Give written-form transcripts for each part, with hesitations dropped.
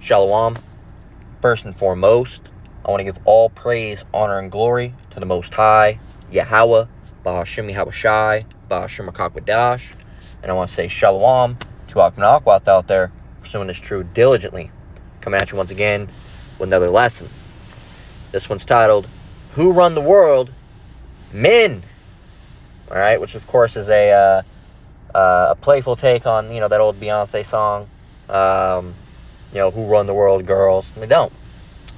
Shalom. First and foremost, I want to give all praise, honor, and glory to the Most High, Yahweh, Bahashim Yahushai, Bahashim Akakwadash. And I want to say Shalom to Akmanakwath out there, pursuing this truth diligently. Coming at you once again with another lesson. This one's titled, Who Run the World? Men! Alright, which of course is a playful take on, that old Beyonce song. Who run the world, girls. They don't.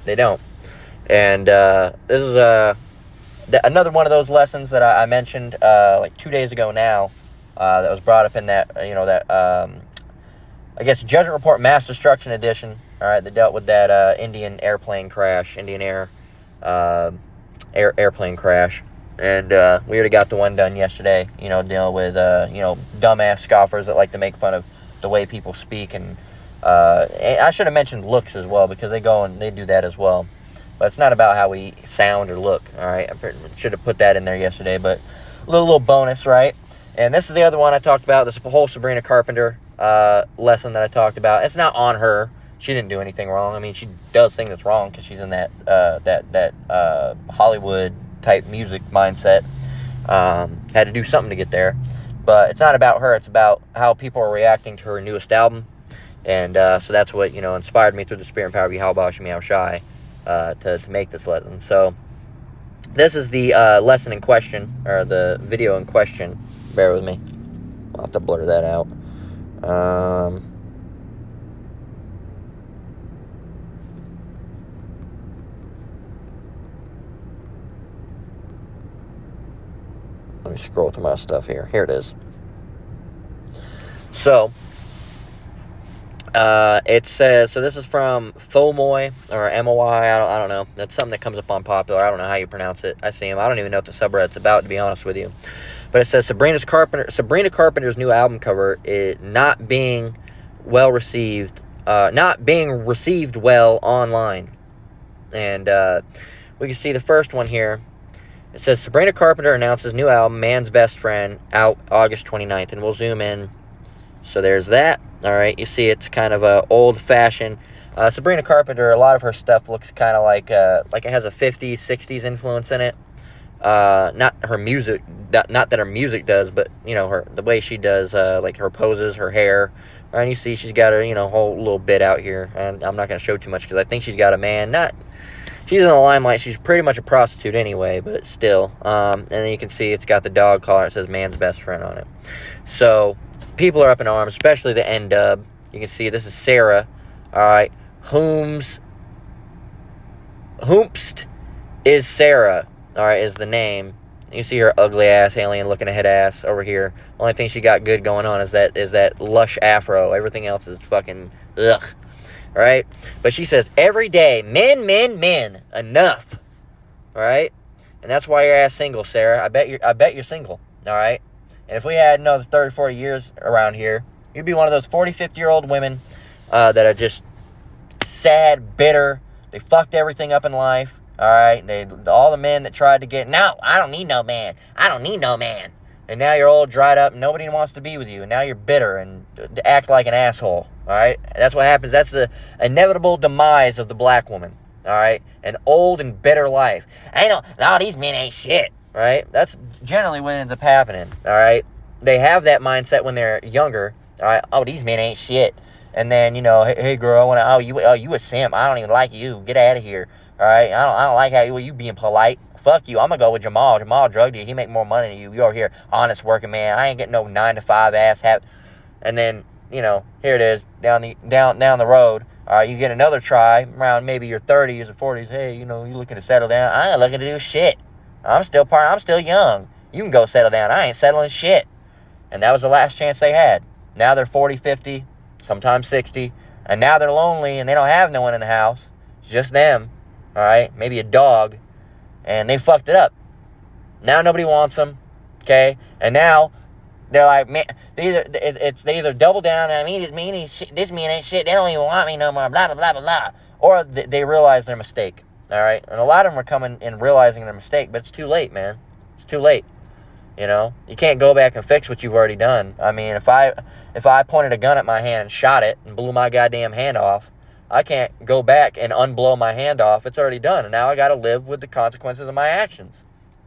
And this is another one of those lessons that I mentioned like 2 days ago now, that was brought up in that, I guess, Judgment Report Mass Destruction Edition, all right, that dealt with that Indian Air airplane crash. And we already got the one done yesterday, dealing with, dumbass scoffers that like to make fun of the way people speak. And I should have mentioned looks as well, because they go and they do that as well. But it's not about how we sound or look, all right? I should have put that in there yesterday, but a little bonus, right? And this is the other one I talked about, this whole Sabrina Carpenter lesson that I talked about. It's not on her. She didn't do anything wrong. I mean, she does things that's wrong because she's in that Hollywood-type music mindset. Had to do something to get there. But it's not about her. It's about how people are reacting to her newest album. And so that's what, inspired me through the spirit and power of Yahweh Shai to make this lesson. So this is the lesson in question, or the video in question. Bear with me. I'll have to blur that out. Let me scroll through my stuff here. Here it is. So it says, so this is from Fomoy, or M-O-Y, I don't know. That's something that comes up on Popular. I don't know how you pronounce it. I see him. I don't even know what the subreddit's about, to be honest with you. But it says Sabrina Carpenter's new album cover is not being received well online. And we can see the first one here. It says Sabrina Carpenter announces new album, Man's Best Friend, out August 29th. And we'll zoom in. So there's that. All right, you see it's kind of a old-fashioned. Sabrina Carpenter, a lot of her stuff looks kind of like it has a 50s, 60s influence in it. Not her music, not that her music does, but, the way she does, like her poses, her hair. And you see she's got her, whole little bit out here. And I'm not going to show too much because I think she's got a man. She's in the limelight. She's pretty much a prostitute anyway, but still. And then you can see it's got the dog collar. It says Man's Best Friend on it. So people are up in arms, especially the N-Dub. You can see this is Sarah. All right. Whomst is Sarah. All right, is the name. You see her ugly ass, alien looking head ass over here. Only thing she got good going on is that lush afro. Everything else is fucking ugh. All right? But she says, every day, men, enough. All right? And that's why your ass single, Sarah. I bet you're single. All right? And if we had another 30, 40 years around here, you'd be one of those 40, 50-year-old women that are just sad, bitter. They fucked everything up in life. All right? All the men that tried to get, no, I don't need no man. I don't need no man. And now you're all dried up and nobody wants to be with you. And now you're bitter and act like an asshole. All right? That's what happens. That's the inevitable demise of the black woman. All right? An old and bitter life. No, these men ain't shit. All right? That's generally what ends up happening. All right? They have that mindset when they're younger. All right? Oh, these men ain't shit. And then, hey girl, you a simp. I don't even like you. Get out of here. All right? I don't like how you being polite. Fuck you. I'm going to go with Jamal. Jamal drugged you. He make more money than you. You over here, honest working man. I ain't getting no 9-to-5 ass hat. And then, here it is, down the road. All right, you get another try around maybe your 30s or 40s. Hey, you looking to settle down. I ain't looking to do shit. I'm still young. You can go settle down. I ain't settling shit. And that was the last chance they had. Now they're 40, 50, sometimes 60. And now they're lonely and they don't have no one in the house. It's just them. All right, maybe a dog. And they fucked it up. Now nobody wants them, okay? And now they're like, man, they either double down. I mean, this man ain't shit. They don't even want me no more. Blah blah blah blah blah. Or they realize their mistake. All right, and a lot of them are coming and realizing their mistake, but it's too late, man. It's too late. You can't go back and fix what you've already done. I mean, if I pointed a gun at my hand and shot it and blew my goddamn hand off, I can't go back and unblow my hand off. It's already done. And now I got to live with the consequences of my actions.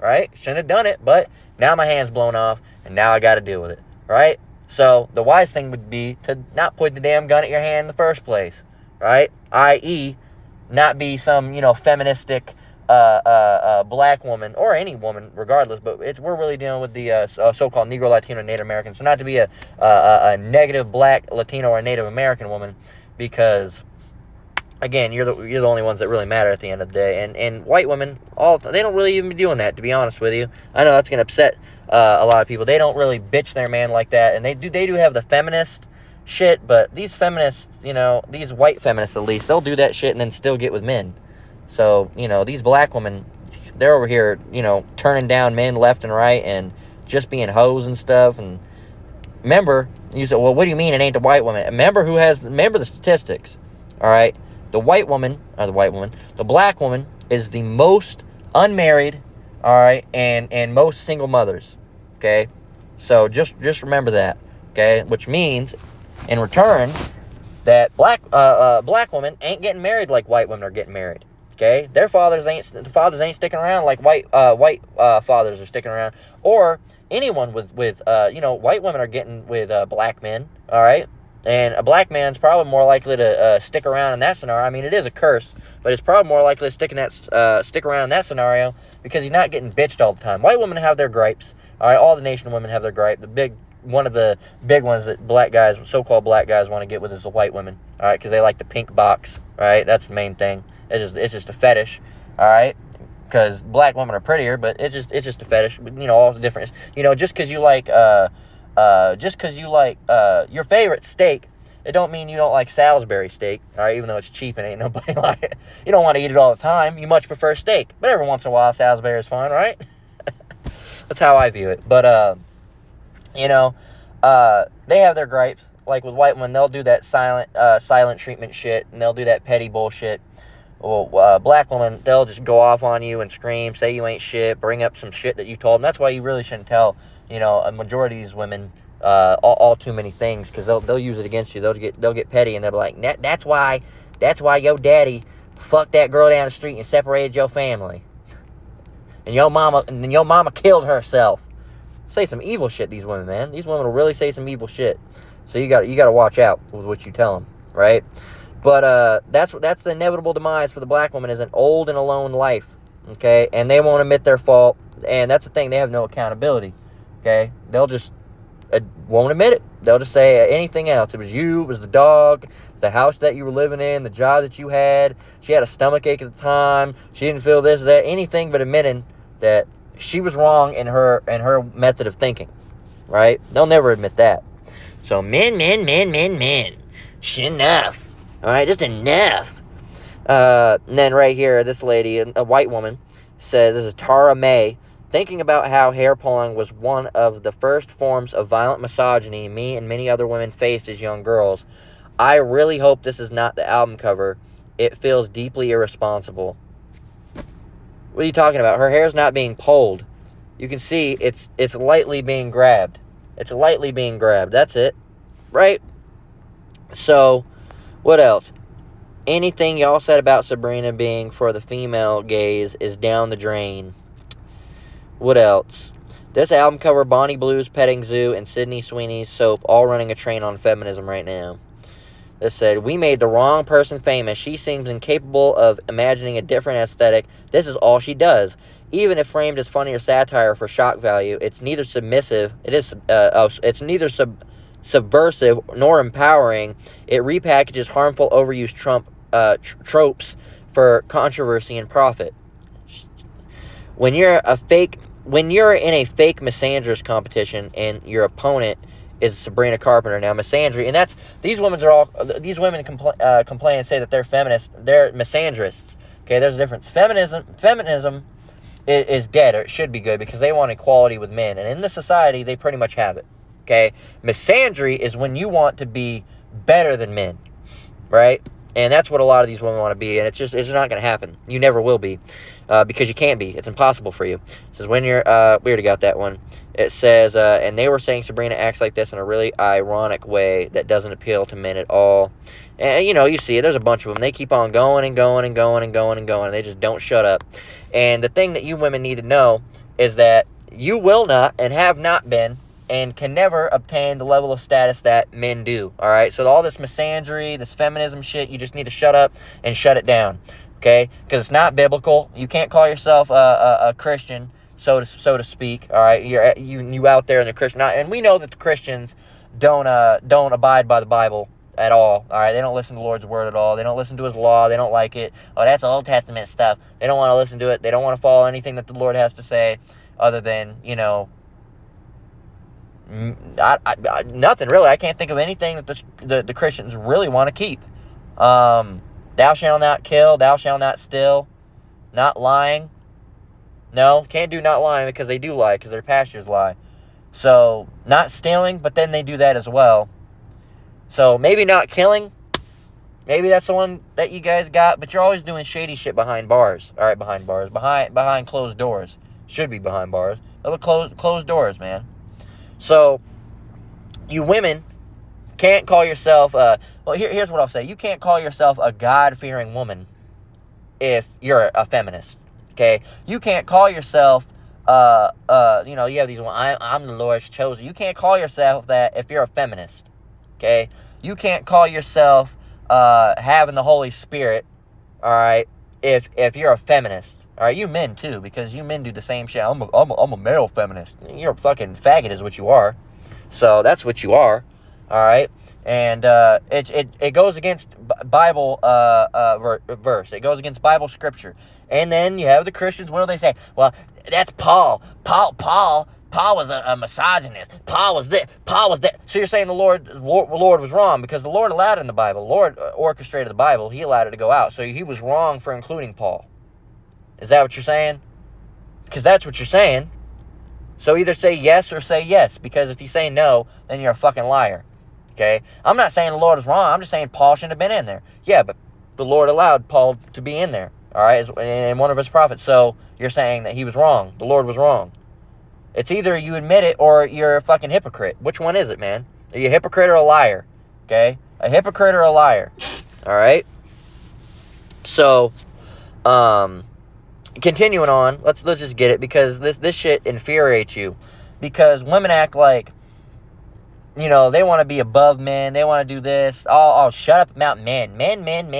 Right? Shouldn't have done it, but now my hand's blown off, and now I got to deal with it. Right? So the wise thing would be to not put the damn gun at your hand in the first place. Right? I.e., not be some, feministic black woman, or any woman, regardless, but we're really dealing with the so-called Negro, Latino, Native American. So not to be a negative black, Latino, or Native American woman, because, again, you're the only ones that really matter at the end of the day. And white women, they don't really even be doing that, to be honest with you. I know that's going to upset a lot of people. They don't really bitch their man like that, and they do have the feminist shit, but these feminists, these white feminists at least, they'll do that shit and then still get with men. So, these black women, they're over here, turning down men left and right and just being hoes and stuff. And remember, you said, well, what do you mean it ain't the white woman? Remember the statistics, all right? The black woman is the most unmarried, all right, and most single mothers, okay? So just remember that, okay? Which means, in return, that black women ain't getting married like white women are getting married. Okay, the fathers ain't sticking around like white fathers are sticking around, or anyone with white women are getting with black men. All right, and a black man's probably more likely to stick around in that scenario. I mean, it is a curse, but it's probably more likely to stick around in that scenario because he's not getting bitched all the time. White women have their gripes. All right, all the nation women have their gripe. One of the big ones that so-called black guys want to get with is the white women. All right, because they like the pink box. Right, that's the main thing. It's just a fetish. All right, because black women are prettier, but it's just a fetish. All the difference. Just because you like your favorite steak, it don't mean you don't like Salisbury steak. All right, even though it's cheap and ain't nobody like it. You don't want to eat it all the time. You much prefer steak, but every once in a while Salisbury is fine, right? That's how I view it. But they have their gripes. Like with white women, they'll do that silent treatment shit, and they'll do that petty bullshit. Well, black women, they'll just go off on you and scream, say you ain't shit, bring up some shit that you told them. That's why you really shouldn't tell, a majority of these women all too many things, because they'll use it against you. They'll get petty, and they'll be like, that's why your daddy fucked that girl down the street and separated your family, and your mama killed herself. Say some evil shit, these women, man. These women will really say some evil shit. So you got to watch out with what you tell them, right? But that's the inevitable demise for the black woman, is an old and alone life, okay? And they won't admit their fault, and that's the thing. They have no accountability, okay? They'll just won't admit it. They'll just say anything else. It was you, it was the dog, the house that you were living in, the job that you had. She had a stomachache at the time. She didn't feel this, that, anything but admitting that she was wrong in her method of thinking, right? They'll never admit that. So men. Enough. All right, just enough. And then right here, this lady, a white woman, says, this is Tara May, thinking about how hair pulling was one of the first forms of violent misogyny me and many other women faced as young girls. I really hope this is not the album cover. It feels deeply irresponsible. What are you talking about? Her hair's not being pulled. You can see it's lightly being grabbed. It's lightly being grabbed. That's it. Right? So, what else? Anything y'all said about Sabrina being for the female gaze is down the drain. What else? This album cover, Bonnie Blue's Petting Zoo and Sydney Sweeney's Soap, all running a train on feminism right now. This said, we made the wrong person famous. She seems incapable of imagining a different aesthetic. This is all she does. Even if framed as funny or satire for shock value, it's neither subversive nor empowering. It repackages harmful, overused tropes for controversy and profit. When you're in a fake misandrist competition and your opponent is Sabrina Carpenter, now misandry, and these women complain and say that they're feminists, they're misandrists. Okay, there's a difference. Feminism is dead, or it should be good, because they want equality with men, and in this society they pretty much have it. Okay, misandry is when you want to be better than men, right? And that's what a lot of these women want to be, and it's not going to happen. You never will be, because you can't be. It's impossible for you. It says when you're, we already got that one. It says, and they were saying Sabrina acts like this in a really ironic way that doesn't appeal to men at all. And, you see it. There's a bunch of them. They keep on going and going and going and going and going. And they just don't shut up. And the thing that you women need to know is that you will not and have not been and can never obtain the level of status that men do, all right? So all this misandry, this feminism shit, you just need to shut up and shut it down, okay? Because it's not biblical. You can't call yourself a Christian, so to speak, all right? You out there in the Christian, and we know that the Christians don't abide by the Bible at all right? They don't listen to the Lord's word at all. They don't listen to his law. They don't like it. Oh, that's Old Testament stuff. They don't want to listen to it. They don't want to follow anything that the Lord has to say other than, nothing really. I can't think of anything that the Christians really want to keep. Thou shalt not kill. Thou shalt not steal. Not lying. No, can't do not lying because they do lie because their pastors lie. So, not stealing, but then they do that as well. So, maybe not killing. Maybe that's the one that you guys got. But you're always doing shady shit behind bars. All right, behind bars. Behind closed doors. Should be behind bars. They'll closed doors, man. So, you women can't call yourself... here's what I'll say. You can't call yourself a God-fearing woman if you're a feminist. Okay? You can't call yourself... you have these... I'm the Lord's chosen. You can't call yourself that if you're a feminist. Okay? You can't call yourself having the Holy Spirit, all right, if you're a feminist. All right, you men too, because you men do the same shit. I'm a male feminist. You're a fucking faggot is what you are. So that's what you are, all right? And it goes against Bible verse. It goes against Bible scripture. And then you have the Christians. What do they say? Well, that's Paul. Paul was a misogynist. Paul was this. Paul was that. So you're saying the Lord was wrong because the Lord allowed it in the Bible. The Lord orchestrated the Bible. He allowed it to go out. So he was wrong for including Paul. Is that what you're saying? Because that's what you're saying. So either say yes or say yes. Because if you say no, then you're a fucking liar. Okay? I'm not saying the Lord is wrong. I'm just saying Paul shouldn't have been in there. Yeah, but the Lord allowed Paul to be in there. All right? And one of his prophets. So you're saying that he was wrong. The Lord was wrong. It's either you admit it or you're a fucking hypocrite. Which one is it, man? Are you a hypocrite or a liar? Okay? A hypocrite or a liar. All right? So, continuing on, let's just get it because this shit infuriates you. Because women act like, they want to be above men. They want to do this. Oh, shut up about men. Men. Men.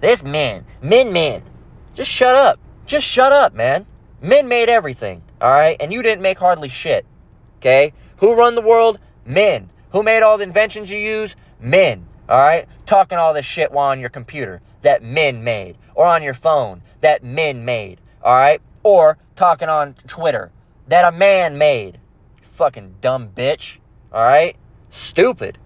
This man. Men. Just shut up. Just shut up, man. Men made everything, all right? And you didn't make hardly shit, okay? Who run the world? Men. Who made all the inventions you use? Men, all right? Talking all this shit while on your computer that men made. Or on your phone that men made, all right? Or talking on Twitter that a man made. Fucking dumb bitch, all right? Stupid.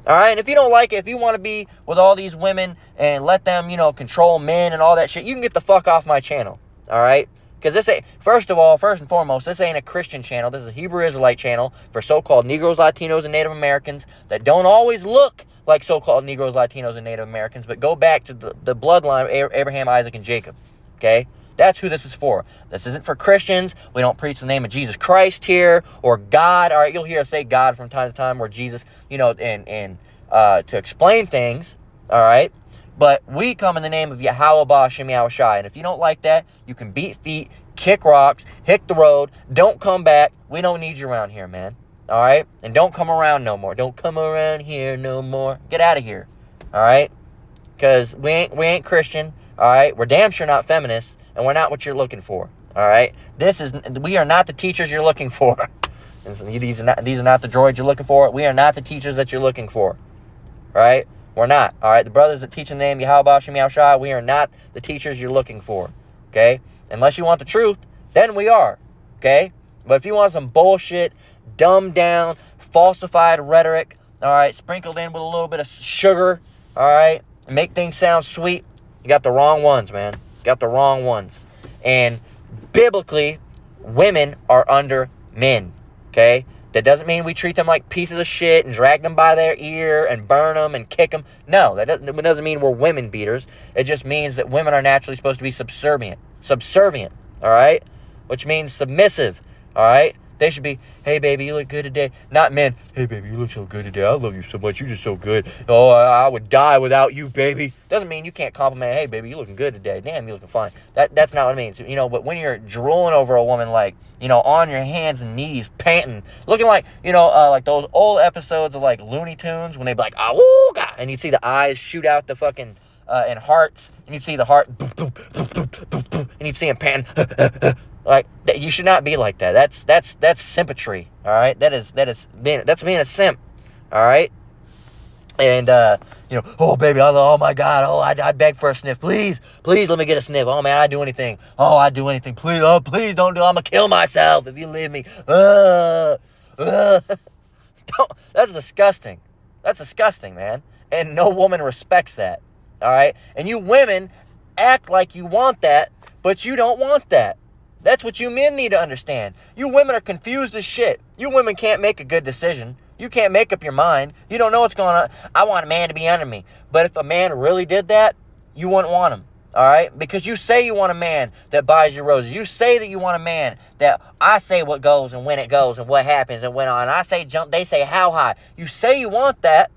All right, and if you don't like it, if you want to be with all these women and let them, control men and all that shit, you can get the fuck off my channel, all right? Because this ain't, first and foremost, this ain't a Christian channel. This is a Hebrew Israelite channel for so-called Negroes, Latinos, and Native Americans that don't always look like so-called Negroes, Latinos, and Native Americans, but go back to the bloodline of Abraham, Isaac, and Jacob, okay? That's who this is for. This isn't for Christians. We don't preach the name of Jesus Christ here or God. All right, you'll hear us say God from time to time or Jesus, and to explain things, all right? But we come in the name of Yahweh Bashem Yahushai. And if you don't like that, you can beat feet, kick rocks, hit the road. Don't come back. We don't need you around here, man. All right? And don't come around no more. Don't come around here no more. Get out of here. All right? Because we ain't Christian. All right? We're damn sure not feminists. And we're not what you're looking for. All right? We are not the teachers you're looking for. These are not the droids you're looking for. We are not the teachers that you're looking for. All right? We're not. All right? The brothers that teach in the name Yahweh Bashem Yahushai, we are not the teachers you're looking for. Okay? Unless you want the truth, then we are. Okay? But if you want some bullshit, dumbed down, falsified rhetoric, all right, sprinkled in with a little bit of sugar, all right, and make things sound sweet, you got the wrong ones, man. You got the wrong ones. And biblically, women are under men. Okay? That doesn't mean we treat them like pieces of shit and drag them by their ear and burn them and kick them. No, that doesn't mean we're women beaters. It just means that women are naturally supposed to be subservient, all right? Which means submissive, all right? They should be, hey, baby, you look good today. Not men, hey, baby, you look so good today. I love you so much. You're just so good. Oh, I would die without you, baby. Doesn't mean you can't compliment, hey, baby, you looking good today. Damn, you looking fine. That's not what it means. You know, but when you're drooling over a woman, like, you know, on your hands and knees, panting, looking like, you know, like those old episodes of, like, Looney Tunes, when they'd be like, oh, God, and you'd see the eyes shoot out the fucking, and hearts, and you'd see the heart, and you'd see him panting, like, you should not be like that. That's simpatry, all right? That's being a simp, all right? And, you know, oh, baby, oh, my God, oh, I beg for a sniff. Please, let me get a sniff. Oh, man, I'd do anything. Oh, I'd do anything. Please, oh, please don't do it. I'm going to kill myself if you leave me. That's disgusting. That's disgusting, man. And no woman respects that, all right? And you women act like you want that, but you don't want that. That's what you men need to understand. You women are confused as shit. You women can't make a good decision. You can't make up your mind. You don't know what's going on. I want a man to be under me. But if a man really did that, you wouldn't want him. All right? Because you say you want a man that buys you roses. You say that you want a man that I say what goes and when it goes and what happens and when on. I say jump, they say how high. You say you want that.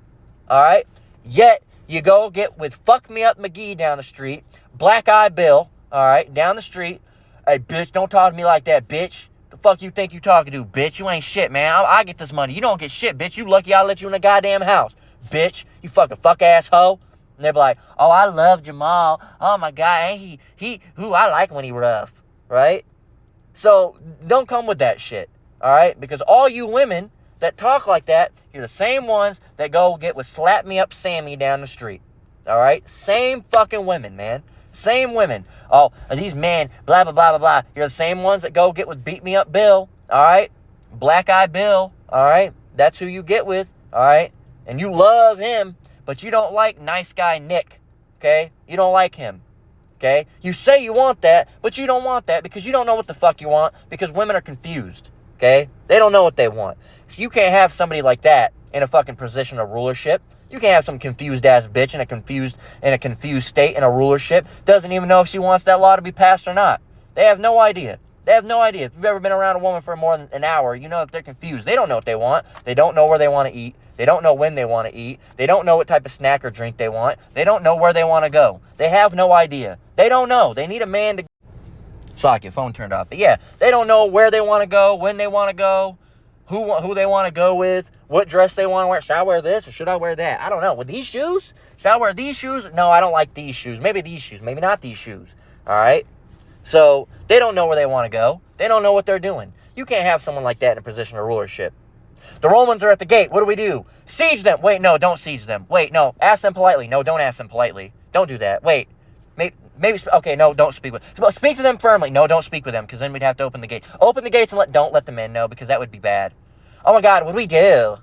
All right? Yet you go get with Fuck Me Up McGee down the street, Black Eye Bill, all right, down the street. Hey, bitch, don't talk to me like that, bitch. The fuck you think you talking to, bitch? You ain't shit, man. I get this money. You don't get shit, bitch. You lucky I let you in the goddamn house, bitch. You fucking fuck-ass hoe. And they be like, oh, I love Jamal. Oh, my God, ain't I like when he rough, right? So don't come with that shit, all right? Because all you women that talk like that, you're the same ones that go get with Slap Me Up Sammy down the street, all right? Same fucking women, man. Same women. Oh, these men, blah, blah, blah, blah, blah. You're the same ones that go get with Beat Me Up Bill, all right? Black Eye Bill, all right? That's who you get with, all right? And you love him, but you don't like nice guy Nick, okay? You don't like him, okay? You say you want that, but you don't want that because you don't know what the fuck you want because women are confused, okay? They don't know what they want. So you can't have somebody like that in a fucking position of rulership. You can't have some confused ass bitch in a confused state in a rulership. Doesn't even know if she wants that law to be passed or not. They have no idea. They have no idea. If you've ever been around a woman for more than an hour, you know that they're confused. They don't know what they want. They don't know where they want to eat. They don't know when they want to eat. They don't know what type of snack or drink they want. They don't know where they want to go. They have no idea. They don't know. They need a man to... Sock, your phone turned off. But yeah, they don't know where they want to go, when they want to go, who they want to go with, what dress they want to wear. Should I wear this or should I wear that? I don't know. With these shoes? Should I wear these shoes? No, I don't like these shoes. Maybe these shoes. Maybe not these shoes. All right? So they don't know where they want to go. They don't know what they're doing. You can't have someone like that in a position of rulership. The Romans are at the gate. What do? Siege them. Wait, no, don't siege them. Wait, no, ask them politely. No, don't ask them politely. Don't do that. Wait, maybe okay, no, don't speak with them. Speak to them firmly. No, don't speak with them because then we'd have to open the gate. Open the gates and don't let them in. No, because that would be bad. Oh my God, what do we do?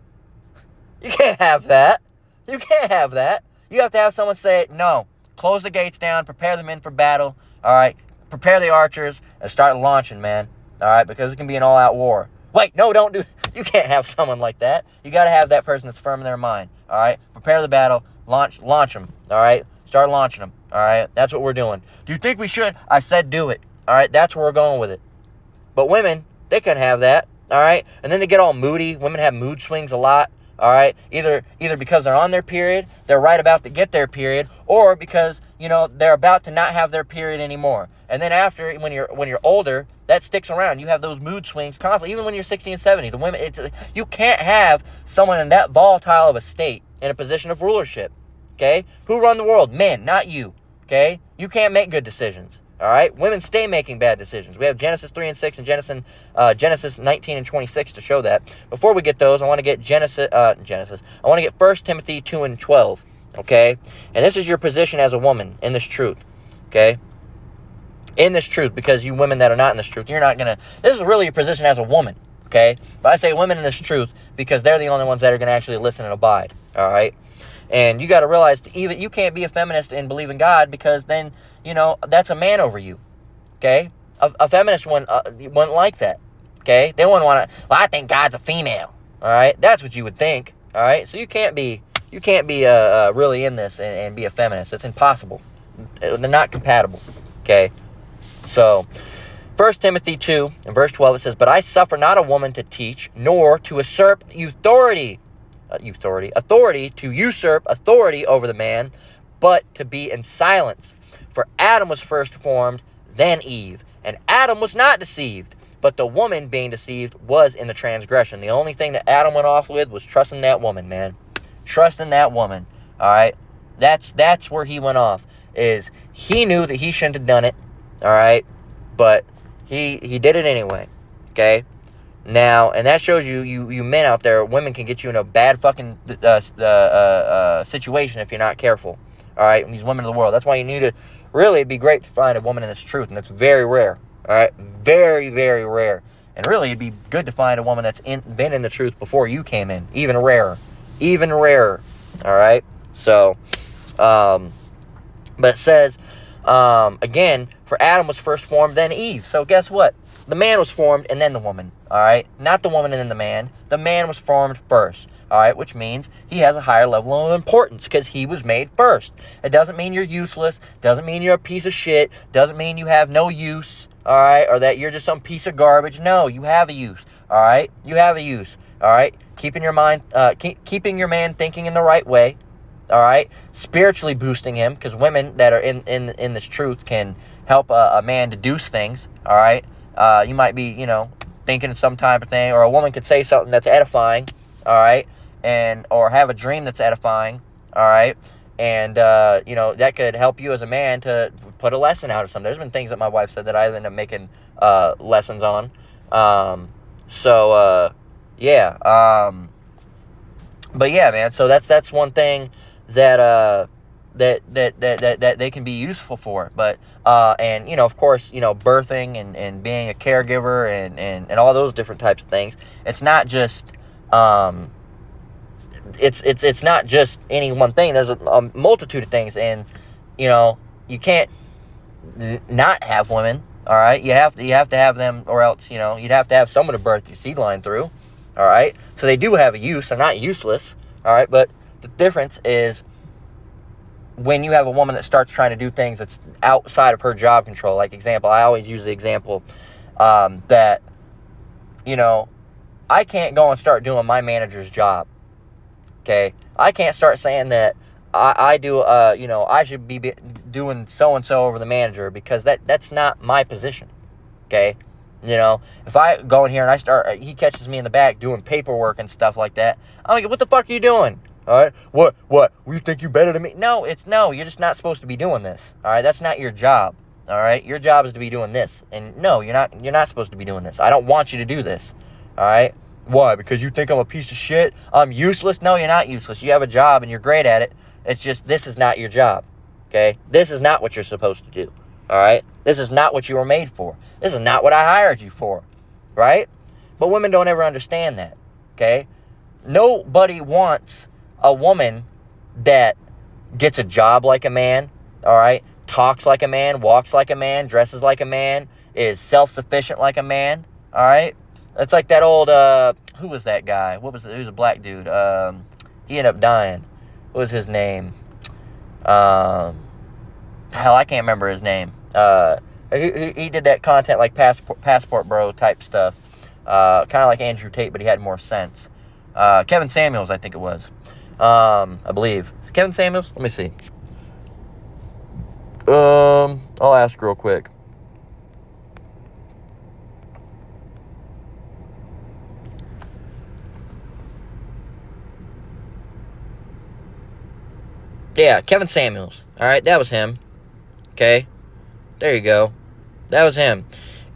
You can't have that. You can't have that. You have to have someone say, no, close the gates down, prepare them in for battle, all right? Prepare the archers and start launching, man, all right? Because it can be an all-out war. Wait, no, don't do... You can't have someone like that. You got to have that person that's firm in their mind, all right? Prepare the battle, launch them, all right? Start launching them, all right? That's what we're doing. Do you think we should? I said do it, all right? That's where we're going with it. But women, they couldn't have that. All right, and then they get all moody. Women have mood swings a lot. All right, either because they're on their period, they're right about to get their period, or because they're about to not have their period anymore. And then after, when you're older, that sticks around. You have those mood swings constantly, even when you're 60 and 70. The women, you can't have someone in that volatile of a state in a position of rulership. Okay, who run the world? Men, not you. Okay, you can't make good decisions. All right, women stay making bad decisions. We have Genesis 3 and 6 and Genesis 19 and 26 to show that. Before we get those, I want to get I want to get 1 Timothy 2 and 12. Okay, and this is your position as a woman in this truth. Okay, in this truth, because you women that are not in this truth, you're not gonna. This is really your position as a woman. Okay, but I say women in this truth because they're the only ones that are gonna actually listen and abide. All right, and you got to realize even you can't be a feminist and believe in God because then. That's a man over you, okay? A feminist wouldn't like that, okay? They wouldn't want to, well, I think God's a female, all right? That's what you would think, all right? So you can't be really in this and be a feminist. It's impossible. They're not compatible, okay? So, 1 Timothy 2, in verse 12, it says, "But I suffer not a woman to teach, nor to usurp authority to usurp authority over the man, but to be in silence. For Adam was first formed, then Eve. And Adam was not deceived, but the woman being deceived was in the transgression." The only thing that Adam went off with was trusting that woman, man. Trusting that woman. All right? That's where he went off. Is he knew that he shouldn't have done it. All right? But he did it anyway. Okay? Now, and that shows you men out there, women can get you in a bad fucking situation if you're not careful. All right? And these women of the world. That's why you need to really, it'd be great to find a woman in this truth, and it's very rare. All right? Very, very rare. And really, it'd be good to find a woman that's been in the truth before you came in. Even rarer. Even rarer. All right? So, but it says, again, for Adam was first formed, then Eve. So guess what? The man was formed and then the woman. All right? Not the woman and then the man. The man was formed first. All right? Which means he has a higher level of importance because he was made first. It doesn't mean you're useless. Doesn't mean you're a piece of shit. Doesn't mean you have no use. All right? Or that you're just some piece of garbage. No, you have a use. All right? You have a use. All right? Keeping your man thinking in the right way. All right? Spiritually boosting him, because women that are in this truth can help a man deduce things. All right? You might be, thinking of some type of thing, or a woman could say something that's edifying. All right? Or have a dream that's edifying. All right? And, that could help you as a man to put a lesson out of something. There's been things that my wife said that I ended up making lessons on. Yeah. But yeah, man. So that's one thing that they can be useful for. But of course, birthing and being a caregiver and all those different types of things. It's not just it's not just any one thing. There's a multitude of things, and you can't not have women. All right, you have to have them, or else you'd have to have someone to birth your seed line through. All right, so they do have a use. They're not useless. All right, but the difference is when you have a woman that starts trying to do things that's outside of her job control. Like example, I always use the example that I can't go and start doing my manager's job. Okay, I can't start saying that I should be doing so and so over the manager, because that's not my position. Okay, if I go in here and he catches me in the back doing paperwork and stuff like that, I'm like, what the fuck are you doing? All right, what? You think you better than me? No, you're just not supposed to be doing this. All right, that's not your job. All right, your job is to be doing this, and no, you're not supposed to be doing this. I don't want you to do this. All right. Why? Because you think I'm a piece of shit? I'm useless? No, you're not useless. You have a job and you're great at it. It's just, this is not your job. Okay? This is not what you're supposed to do. Alright? This is not what you were made for. This is not what I hired you for. Right? But women don't ever understand that. Okay? Nobody wants a woman that gets a job like a man. Alright? Talks like a man, walks like a man, dresses like a man, is self-sufficient like a man. Alright? It's like that old, who was that guy? He was a black dude. He ended up dying. What was his name? Hell, I can't remember his name. He did that content like Passport Bro type stuff. Kind of like Andrew Tate, but he had more sense. Kevin Samuels, I think it was. I believe. Kevin Samuels? Let me see. I'll ask real quick. Yeah, Kevin Samuels. All right, that was him. Okay, there you go. That was him.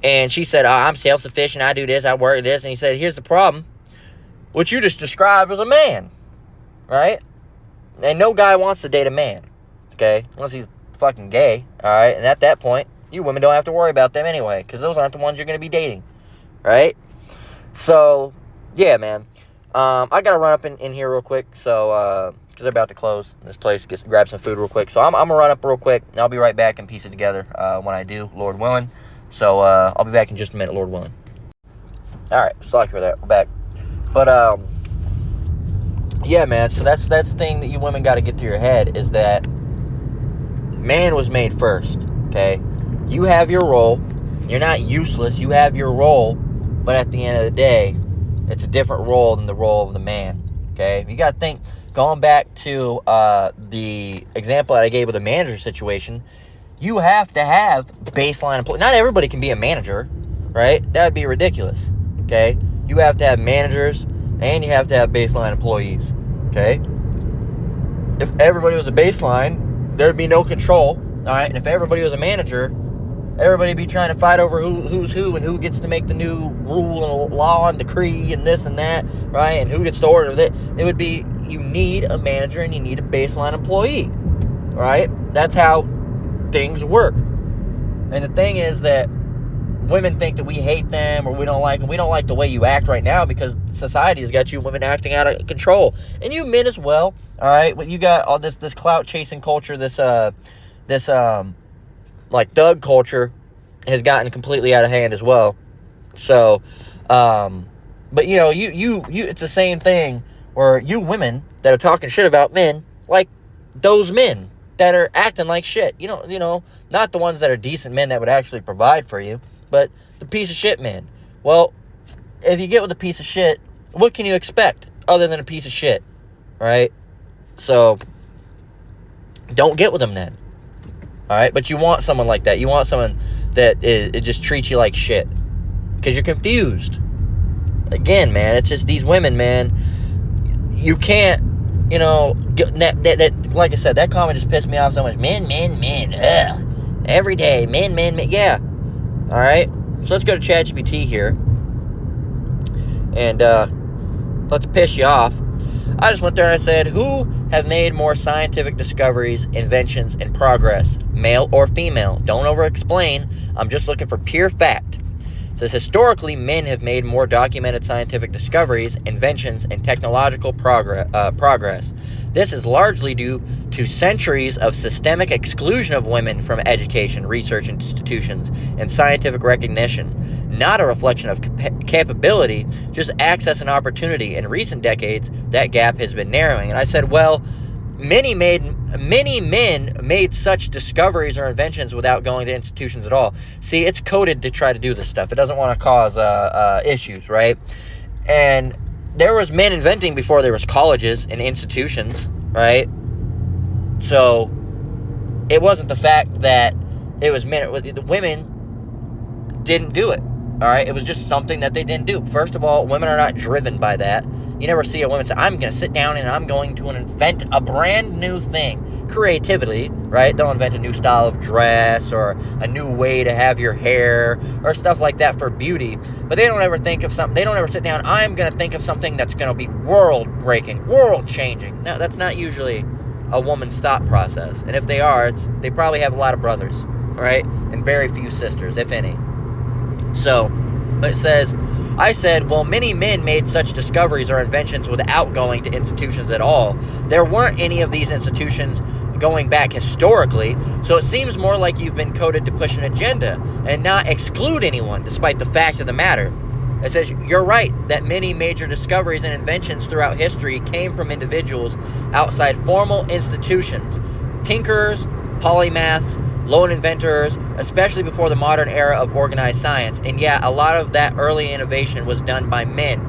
And she said, I'm self-sufficient, I do this, I work this. And he said, here's the problem. What you just described was a man. Right? And no guy wants to date a man. Okay? Unless he's fucking gay. Alright? And at that point, you women don't have to worry about them anyway. Because those aren't the ones you're going to be dating. Right? So, yeah, man. I got to run up in here real quick. So, because they're about to close this place, grab some food real quick. So I'm going to run up real quick, and I'll be right back and piece it together when I do, Lord willing. So I'll be back in just a minute, Lord willing. All right, sorry for that. We're back. But, yeah, man, so that's the thing that you women got to get through your head, is that man was made first, okay? You have your role, You're not useless. You have your role, but at the end of the day, it's a different role than the role of the man. Okay? You got to think, going back to the example that I gave with the manager situation, you have to have baseline employees. Not everybody can be a manager, right? That would be ridiculous. Okay? You have to have managers, and you have to have baseline employees. Okay? If everybody was a baseline, there'd be no control. All right? And if everybody was a manager, everybody be trying to fight over who's who and who gets to make the new rule and law and decree and this and that, right? And who gets to order that. It would be, you need a manager and you need a baseline employee, right? That's how things work. And the thing is that women think that we hate them or we don't like them. We don't like the way you act right now because society has got you women acting out of control. And you men as well, all right? But you got all this clout chasing culture, this like thug culture has gotten completely out of hand as well. So, but you know, you it's the same thing where you women that are talking shit about men, like those men that are acting like shit. You know, not the ones that are decent men that would actually provide for you, but the piece of shit men. Well, if you get with a piece of shit, what can you expect other than a piece of shit, right? So, don't get with them then. All right, but you want someone like that. You want someone that it just treats you like shit because you're confused. Again, man, it's just these women, man. You can't, you know, that like I said, that comment just pissed me off so much. Men. Ugh. Every day, men. Yeah. All right, so let's go to ChatGPT here and let's piss you off. I just went there and I said, who have made more scientific discoveries, inventions, and progress, male or female? Don't over-explain. I'm just looking for pure fact. It says, historically, men have made more documented scientific discoveries, inventions, and technological progress. This is largely due to centuries of systemic exclusion of women from education, research institutions, and scientific recognition. Not a reflection of capability, just access and opportunity. In recent decades, that gap has been narrowing. And I said, well, many men made such discoveries or inventions without going to institutions at all. See, it's coded to try to do this stuff. It doesn't want to cause issues, right? And there was men inventing before there was colleges and institutions, right? So it wasn't the fact that it was men. Women didn't do it, all right? It was just something that they didn't do. First of all, women are not driven by that. You never see a woman say, I'm going to sit down and I'm going to invent a brand new thing. Creativity, right? They'll invent a new style of dress or a new way to have your hair or stuff like that for beauty. But they don't ever think of something. They don't ever sit down, I'm going to think of something that's going to be world-breaking, world-changing. No, that's not usually a woman's thought process. And if they are, they probably have a lot of brothers, right? And very few sisters, if any. So, it says, I said, well, many men made such discoveries or inventions without going to institutions at all. There weren't any of these institutions going back historically, so it seems more like you've been coded to push an agenda and not exclude anyone, despite the fact of the matter. It says, you're right that many major discoveries and inventions throughout history came from individuals outside formal institutions. Tinkerers, polymaths, lone inventors, especially before the modern era of organized science. And yeah, a lot of that early innovation was done by men.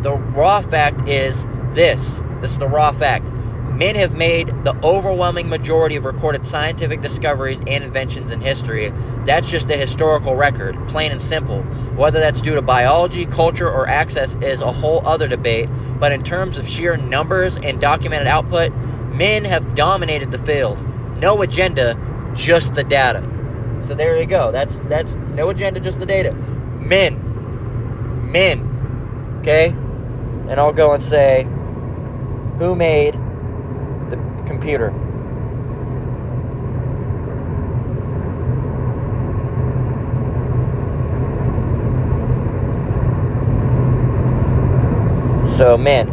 The raw fact is this. This is the raw fact. Men have made the overwhelming majority of recorded scientific discoveries and inventions in history. That's just the historical record, plain and simple. Whether that's due to biology, culture, or access is a whole other debate. But in terms of sheer numbers and documented output, men have dominated the field. No agenda, just the data. So there you go. That's no agenda, just the data. Men. Okay? And I'll go and say, who made the computer? So men.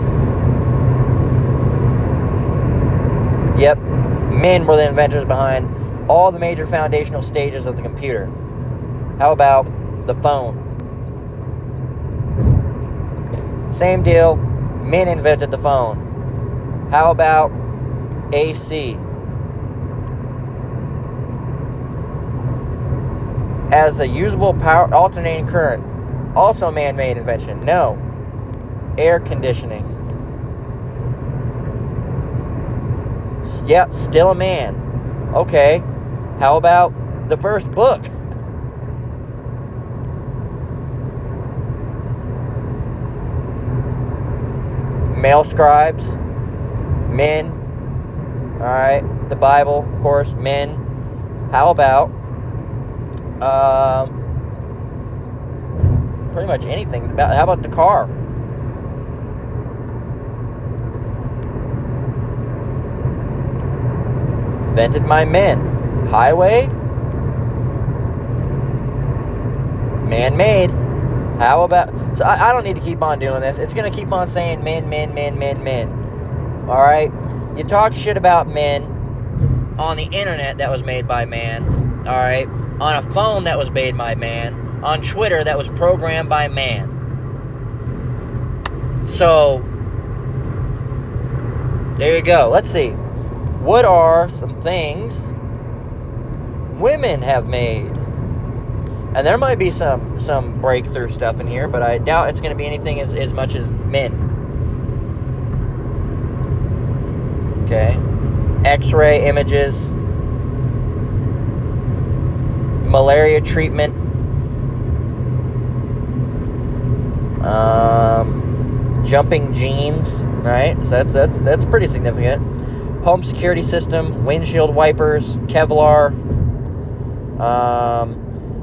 Yep. Men were the inventors behind all the major foundational stages of the computer. How about the phone? Same deal. Men invented the phone. How about AC? as a usable power alternating current. Also a man-made invention. No. Air conditioning. Yeah, still a man. Okay. How about the first book? Male scribes. Men. Alright. The Bible, of course. Men. How about pretty much anything. How about the car? Invented by men. Highway? Man-made. How about... So I don't need to keep on doing this. It's going to keep on saying men, men, men, men, men. Alright? You talk shit about men on the internet that was made by man. Alright? On a phone that was made by man. On Twitter that was programmed by man. So, there you go. Let's see. What are some things women have made? And there might be some breakthrough stuff in here, but I doubt it's going to be anything as much as men. Okay. X-ray images. Malaria treatment. Jumping genes, right? So that's pretty significant. Home security system, windshield wipers, Kevlar.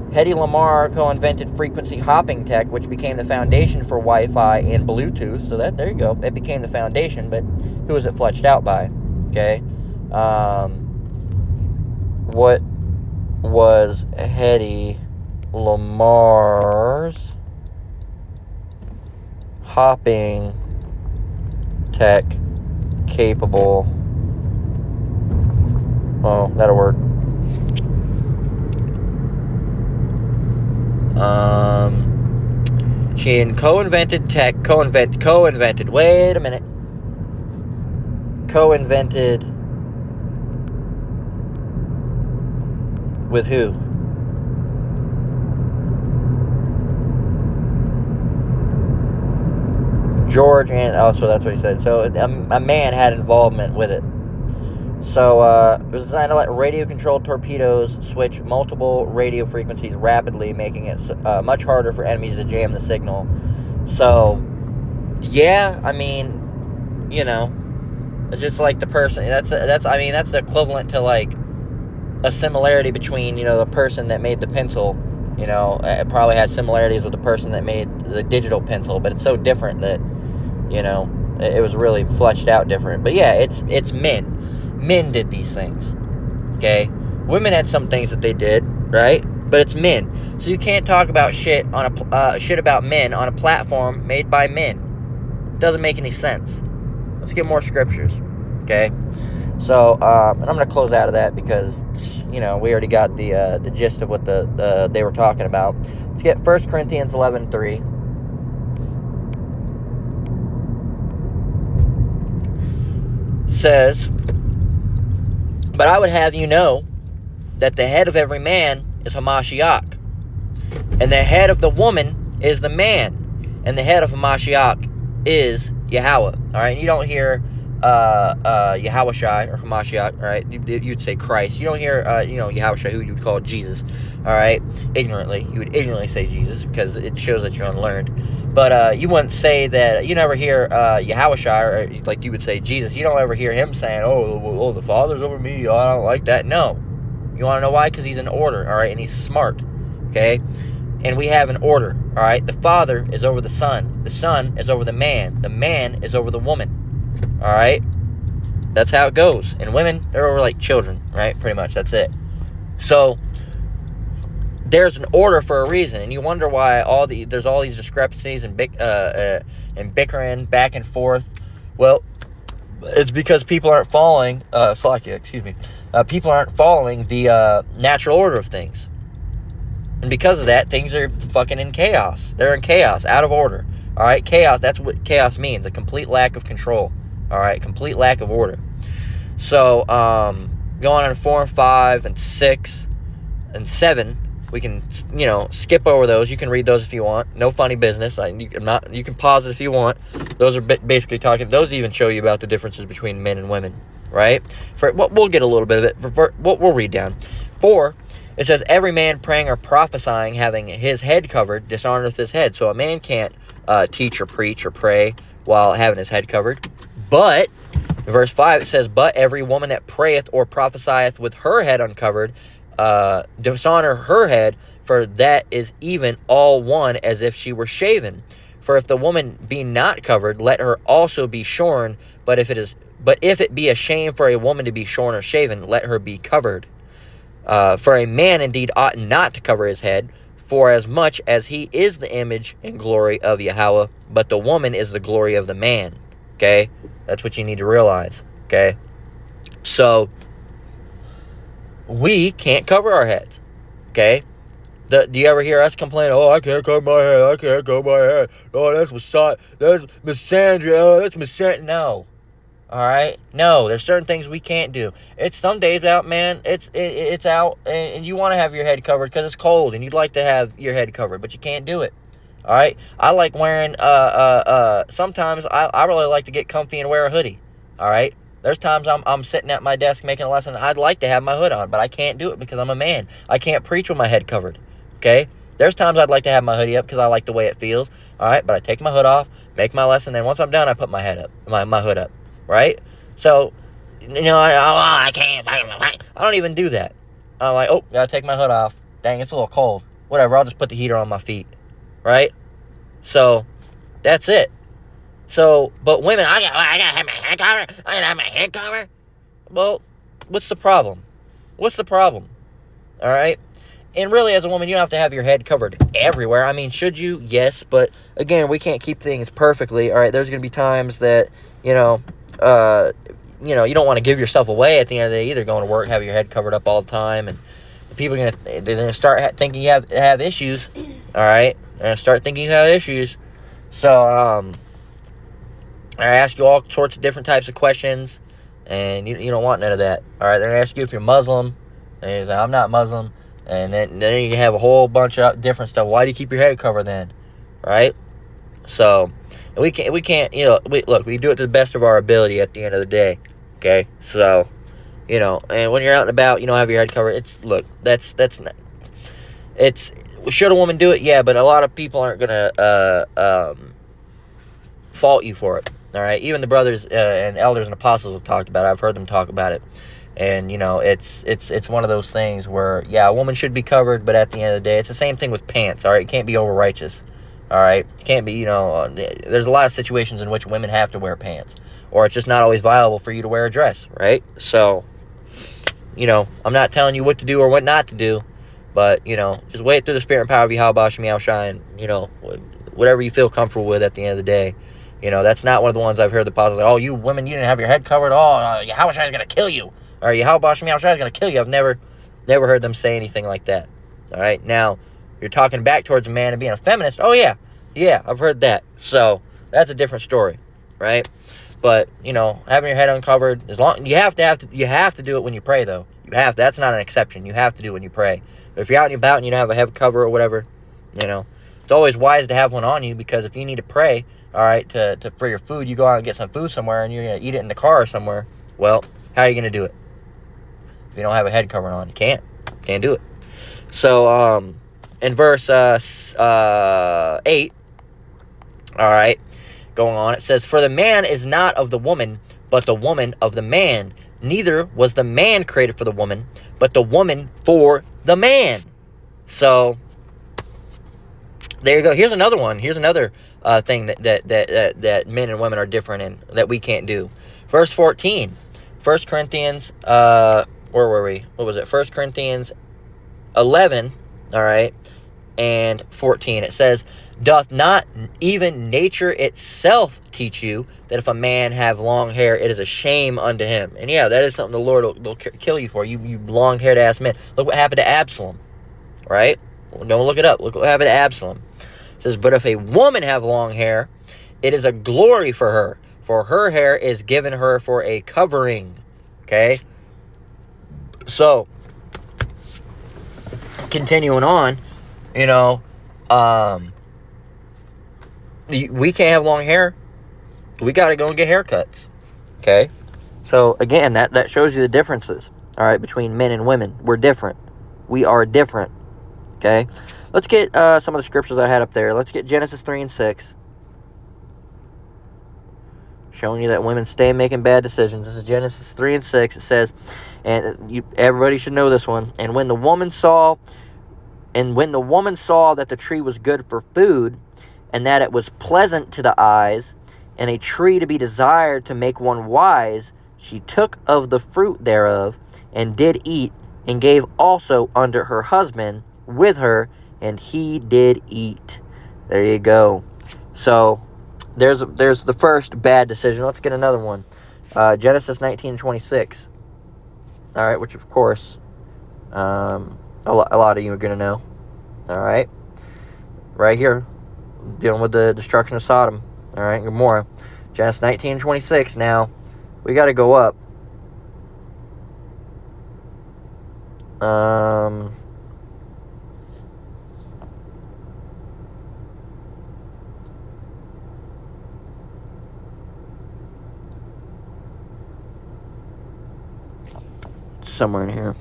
Hedy Lamarr co-invented frequency hopping tech, which became the foundation for Wi-Fi and Bluetooth. So there you go. It became the foundation, but who was it fletched out by? Okay. What was Hedy Lamarr's hopping tech capable? Oh, that'll work. She co-invented tech. Co-invented. Wait a minute. Co-invented with who? George and... Oh, so that's what he said. So a man had involvement with it. So it was designed to let radio-controlled torpedoes switch multiple radio frequencies rapidly, making it much harder for enemies to jam the signal. So, yeah, I mean, you know, it's just like the person. That's the equivalent to like a similarity between, you know, the person that made the pencil. You know, it probably has similarities with the person that made the digital pencil, but it's so different that, you know, it was really fleshed out different. But yeah, it's men. Men did these things, okay? Women had some things that they did, right? But it's men. So you can't talk about shit about men on a platform made by men. It doesn't make any sense. Let's get more scriptures, okay? So, and I'm going to close out of that because, you know, we already got the gist of what they were talking about. Let's get 1 Corinthians 11:3. Says, but I would have you know that the head of every man is Hamashiach, and the head of the woman is the man, and the head of Hamashiach is Yahweh. All right, and you don't hear Yahushai or Hamashiach. All right, you'd say Christ. You don't hear Yahushai, who you'd call Jesus. All right, ignorantly, you would ignorantly say Jesus because it shows that you're unlearned. But you wouldn't say that. You never hear Yahushua, or like you would say Jesus. You don't ever hear him saying, oh, the Father's over me. Oh, I don't like that. No. You want to know why? Because he's in order, all right? And he's smart, okay? And we have an order, all right? The Father is over the Son. The Son is over the man. The man is over the woman, all right? That's how it goes. And women, they're over like children, right? Pretty much. That's it. So there's an order for a reason, and you wonder why there's all these discrepancies and bickering back and forth. Well, it's because people aren't following people aren't following the natural order of things, and because of that, things are fucking in chaos. They're in chaos, out of order. All right, chaos. That's what chaos means: a complete lack of control. All right, complete lack of order. So, going on 4 and 5 and 6 and 7. We can, skip over those. You can read those if you want. No funny business. You can pause it if you want. Those are basically talking. Those even show you about the differences between men and women, right? We'll get a little bit of it. We'll read down. 4, it says, every man praying or prophesying, having his head covered, dishonoreth his head. So a man can't teach or preach or pray while having his head covered. But in verse 5, it says, but every woman that prayeth or prophesieth with her head uncovered, dishonor her head, for that is even all one as if she were shaven. For if the woman be not covered, let her also be shorn. But if it be a shame for a woman to be shorn or shaven, let her be covered. For a man indeed ought not to cover his head, for as much as he is the image and glory of Yahweh, but the woman is the glory of the man. Okay, that's what you need to realize. Okay, so we can't cover our heads. Okay? Do you ever hear us complain, oh, I can't cover my head, I can't cover my head. Oh, that's misandry, oh, that's misandry. No. Alright? No, there's certain things we can't do. It's some days out, man, it's out, and you want to have your head covered because it's cold, and you'd like to have your head covered, but you can't do it. Alright? I like wearing, sometimes I really like to get comfy and wear a hoodie. Alright? There's times I'm sitting at my desk making a lesson. I'd like to have my hood on, but I can't do it because I'm a man. I can't preach with my head covered. Okay? There's times I'd like to have my hoodie up because I like the way it feels. All right? But I take my hood off, make my lesson, then once I'm done, I put my head up, my hood up. Right? So, I can't. I don't even do that. I'm like, oh, gotta take my hood off. Dang, it's a little cold. Whatever, I'll just put the heater on my feet. Right? So, that's it. So, but women, I gotta have my head covered. I gotta have my head covered. Well, what's the problem? What's the problem? All right? And really, as a woman, you don't have to have your head covered everywhere. I mean, should you? Yes, but again, we can't keep things perfectly. All right, there's going to be times that, you don't want to give yourself away at the end of the day either, going to work, have your head covered up all the time, and people are going to start thinking you have issues. All right? They're going to start thinking you have issues. So, I ask you all sorts of different types of questions, and you don't want none of that. All right, they're going to ask you if you're Muslim, and you say, I'm not Muslim, and then you have a whole bunch of different stuff. Why do you keep your head covered then? Right? So, we can't, we do it to the best of our ability at the end of the day, okay? So, and when you're out and about, you don't have your head covered, should a woman do it? Yeah, but a lot of people aren't going to fault you for it. All right, even the brothers and elders and apostles have talked about it. I've heard them talk about it, and it's one of those things where a woman should be covered, but at the end of the day, it's the same thing with pants. All right, you can't be over righteous. All right, you can't be. There's a lot of situations in which women have to wear pants, or it's just not always viable for you to wear a dress. Right? So, I'm not telling you what to do or what not to do, but just wait through the spirit and power of Yahweh Shem Yahushua, and whatever you feel comfortable with at the end of the day. That's not one of the ones I've heard the apostles say, oh, you women, you didn't have your head covered. Oh, Yahweh is going to kill you. Or Yahweh Shem Yahushua is going to kill you. I've never heard them say anything like that. All right. Now, you're talking back towards a man and being a feminist. Oh, yeah. Yeah, I've heard that. So, that's a different story. Right? But, having your head uncovered, as long you have to do it when you pray, though. That's not an exception. You have to do it when you pray. But if you're out and about and you don't have a head cover or whatever, it's always wise to have one on you, because if you need to pray, all right, for your food, you go out and get some food somewhere and you're going to eat it in the car or somewhere, well, how are you going to do it? If you don't have a head covering on, you can't do it. So, in verse 8, all right, going on, it says, for the man is not of the woman, but the woman of the man. Neither was the man created for the woman, but the woman for the man. So, there you go. Here's another one. Here's another thing that men and women are different in, that we can't do. Verse 14. 1 Corinthians, where were we? What was it? 1 Corinthians 11, all right, and 14. It says, doth not even nature itself teach you that if a man have long hair, it is a shame unto him? And yeah, that is something the Lord will kill you for. You long-haired ass man. Look what happened to Absalom, right? Go look it up. Look what happened to Absalom. It says, but if a woman have long hair, it is a glory for her hair is given her for a covering. Okay? So, continuing on, you know, we can't have long hair. We got to go and get haircuts. Okay? So, again, that shows you the differences, all right, between men and women. We're different. We are different. Okay? Let's get some of the scriptures I had up there. Let's get Genesis 3 and 6. Showing you that women stay making bad decisions. This is Genesis 3 and 6. It says, and everybody should know this one. And when the woman saw that the tree was good for food, and that it was pleasant to the eyes, and a tree to be desired to make one wise, she took of the fruit thereof, and did eat, and gave also unto her husband with her, and he did eat. There you go. So, there's the first bad decision. Let's get another one. Genesis 19:26. All right, which of course, a lot of you are going to know. All right. Right here, dealing with the destruction of Sodom. All right, Gomorrah. Genesis 19:26. Now, we got to go up. Somewhere in here.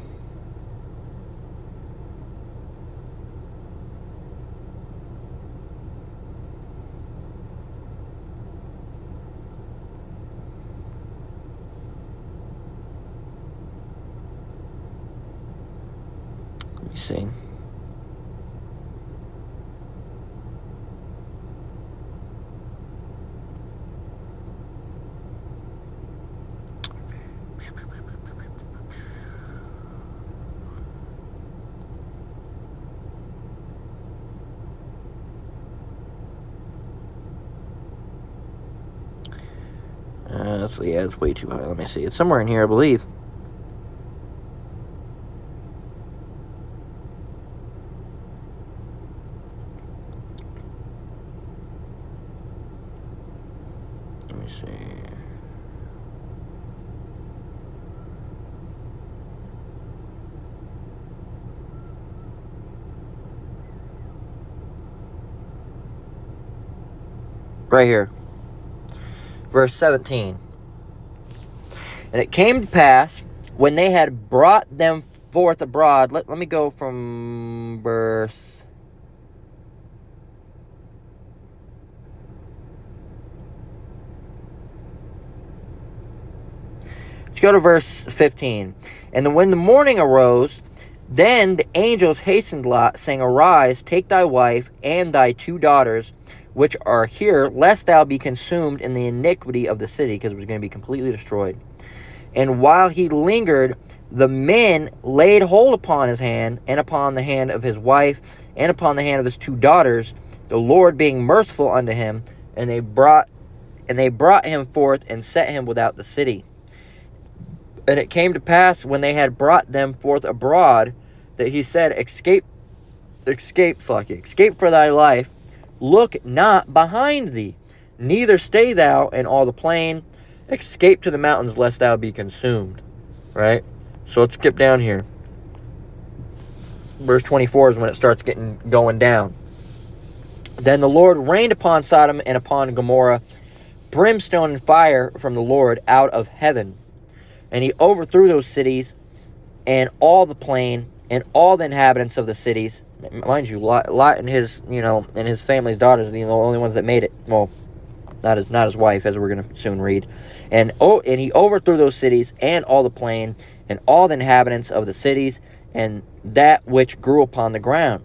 Let me see. It's way too high. Let me see. It's somewhere in here, I believe. Let me see. Right here. Verse 17. And it came to pass, when they had brought them forth abroad. Let me go from verse... Let's go to verse 15. And when the morning arose, then the angels hastened Lot, saying, Arise, take thy wife and thy 2 daughters, which are here, lest thou be consumed in the iniquity of the city, because it was going to be completely destroyed. And while he lingered, the men laid hold upon his hand, and upon the hand of his wife, and upon the hand of his 2 daughters, the Lord being merciful unto him, and they brought him forth, and set him without the city. And it came to pass, when they had brought them forth abroad, that he said, Escape for thy life, look not behind thee, neither stay thou in all the plain, escape to the mountains, lest thou be consumed. Right? So let's skip down here. Verse 24 is when it starts going down. Then the Lord rained upon Sodom and upon Gomorrah brimstone and fire from the Lord out of heaven. And he overthrew those cities and all the plain and all the inhabitants of the cities. Mind you, Lot and his, and his family's daughters are the only ones that made it. Well, not his wife, as we're going to soon read. And he overthrew those cities and all the plain and all the inhabitants of the cities and that which grew upon the ground.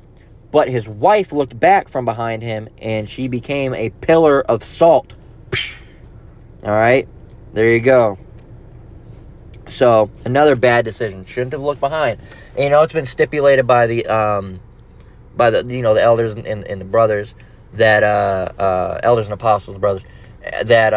But his wife looked back from behind him, and she became a pillar of salt. All right, there you go. So another bad decision. Shouldn't have looked behind. And, it's been stipulated by the the elders and the brothers that elders and apostles, brothers, that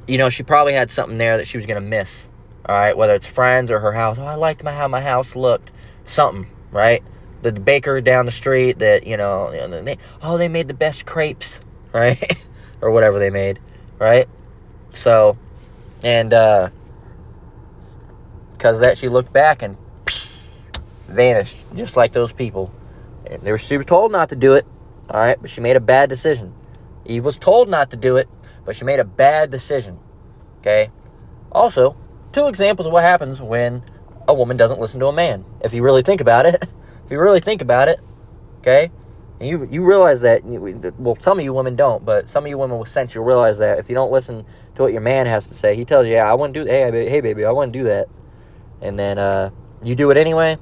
she probably had something there that she was gonna miss. All right, whether it's friends or her house. Oh, I liked how my house looked. Something, right? The baker down the street that they made the best crepes, right? Or whatever they made, right? So, and because of that, she looked back and vanished, just like those people. She was told not to do it, all right, but she made a bad decision. Eve was told not to do it, but she made a bad decision, okay? Also, 2 examples of what happens when a woman doesn't listen to a man. If you really think about it, okay? And you realize that, well, some of you women don't, but some of you women with sense, you'll realize that if you don't listen to what your man has to say, he tells you, yeah, I wouldn't do that. Hey, baby, I wouldn't do that. And then you do it anyway.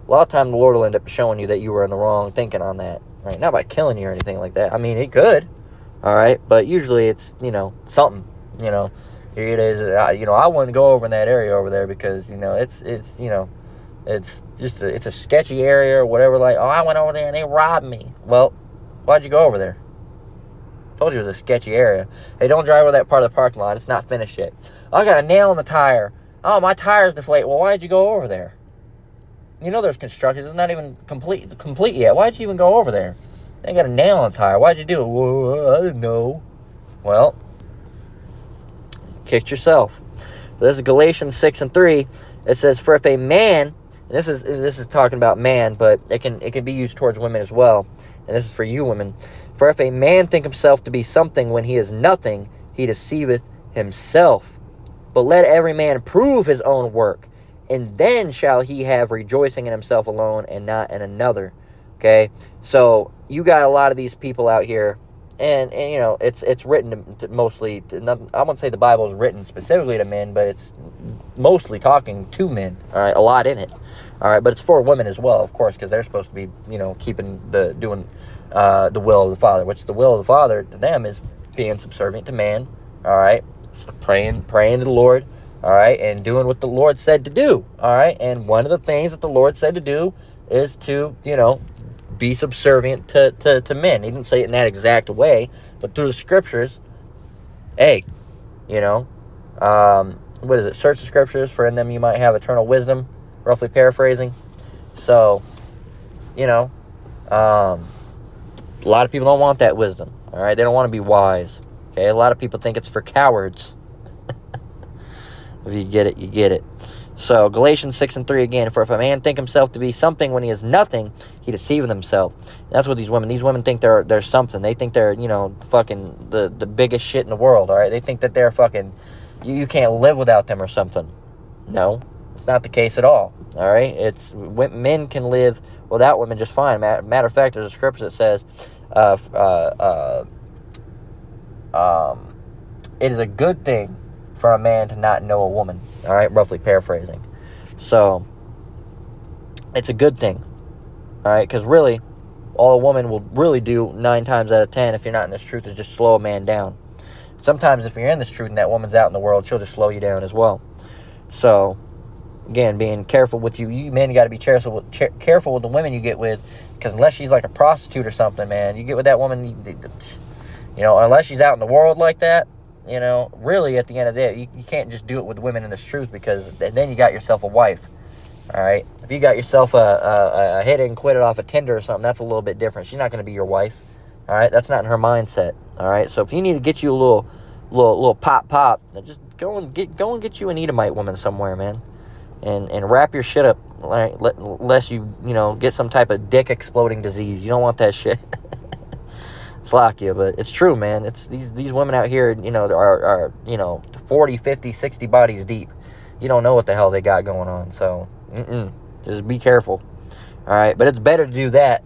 A lot of time the Lord will end up showing you that you were in the wrong thinking on that, right? Not by killing you or anything like that. I mean, he could, all right? But usually it's, something, It is, I wouldn't go over in that area over there because, it's just it's a sketchy area or whatever. Like, oh, I went over there and they robbed me. Well, why'd you go over there? Told you it was a sketchy area. Hey, don't drive over that part of the parking lot. It's not finished yet. Oh, I got a nail in the tire. Oh, my tire's deflated. Well, why'd you go over there? There's construction. It's not even complete yet. Why'd you even go over there? They got a nail in the tire. Why'd you do it? Well, I didn't know. Well, kicked yourself. So this is Galatians 6:3. It says, for if a man, and this is talking about man, but it can be used towards women as well. And this is for you women. For if a man think himself to be something when he is nothing, he deceiveth himself. But let every man prove his own work, and then shall he have rejoicing in himself alone and not in another. Okay? So you got a lot of these people out here, and it's written to mostly, I wouldn't say the Bible is written specifically to men, but it's mostly talking to men. All right? A lot in it. All right? But it's for women as well, of course, because they're supposed to be, doing the will of the Father, which the will of the Father to them is being subservient to man. All right? Praying to the Lord, all right, and doing what the Lord said to do, all right. And one of the things that the Lord said to do is to, be subservient to men. He didn't say it in that exact way, but through the scriptures, hey, what is it? Search the scriptures, for in them you might have eternal wisdom, roughly paraphrasing. So, a lot of people don't want that wisdom, all right. They don't want to be wise. Okay, a lot of people think it's for cowards. If you get it, you get it. So, Galatians 6:3 again. For if a man think himself to be something when he is nothing, he deceiveth himself. And that's what these women think they're something. They think they're, fucking the biggest shit in the world, all right? They think that they're fucking, you can't live without them or something. No, it's not the case at all, all right? Men can live without women just fine. Matter of fact, there's a scripture that says, it is a good thing for a man to not know a woman. All right, roughly paraphrasing. So, it's a good thing. All right, because really, all a woman will really do 9 times out of 10, if you're not in this truth, is just slow a man down. Sometimes if you're in this truth and that woman's out in the world, she'll just slow you down as well. So, again, being careful with you men got to be careful with the women you get with, because unless she's like a prostitute or something, man, you get with that woman, unless she's out in the world like that, really at the end of the day, you can't just do it with women in this truth, because then you got yourself a wife, all right? If you got yourself a hit and quit it off of Tinder or something, that's a little bit different. She's not going to be your wife, all right? That's not in her mindset, all right? So if you need to get you a little pop, just go and get you an Edomite woman somewhere, man, and wrap your shit up, like, unless you get some type of dick exploding disease. You don't want that shit. Slovakia, but it's true, man. It's these women out here, are 40, 50, 60 bodies deep. You don't know what the hell they got going on, so just be careful. All right, but it's better to do that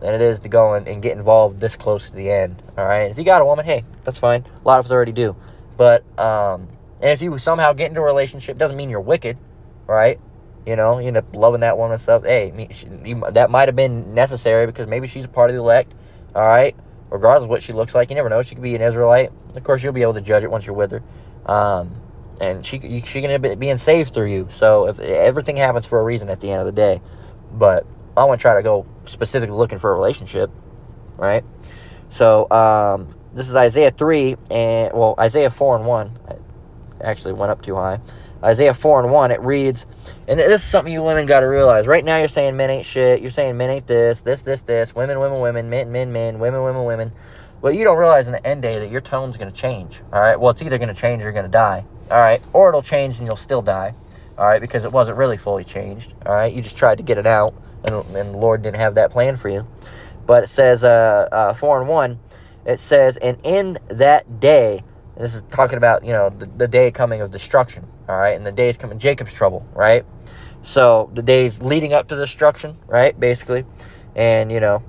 than it is to go and get involved this close to the end. All right, if you got a woman, hey, that's fine. A lot of us already do, but and if you somehow get into a relationship, doesn't mean you're wicked, right? You end up loving that woman and stuff. Hey, that might have been necessary because maybe she's a part of the elect. All right. Regardless of what she looks like, you never know. She could be an Israelite. Of course, you'll be able to judge it once you're with her. And she can end up being saved through you. So if everything happens for a reason at the end of the day. But I want to try to go specifically looking for a relationship, right? So this is Isaiah 3, Isaiah 4 and 1. I actually went up too high. Isaiah 4 and 1, it reads, and this is something you women got to realize. Right now you're saying men ain't shit. You're saying men ain't this, women, men, women. Well, you don't realize in the end day that your tone's going to change, all right? Well, it's either going to change or you're going to die, all right? Or it'll change and you'll still die, all right, because it wasn't really fully changed, all right? You just tried to get it out, and the Lord didn't have that plan for you. But it says, 4:1, it says, and in that day, and this is talking about, the day coming of destruction, all right? And the days coming, Jacob's trouble, right? So the days leading up to destruction, right, basically. And, it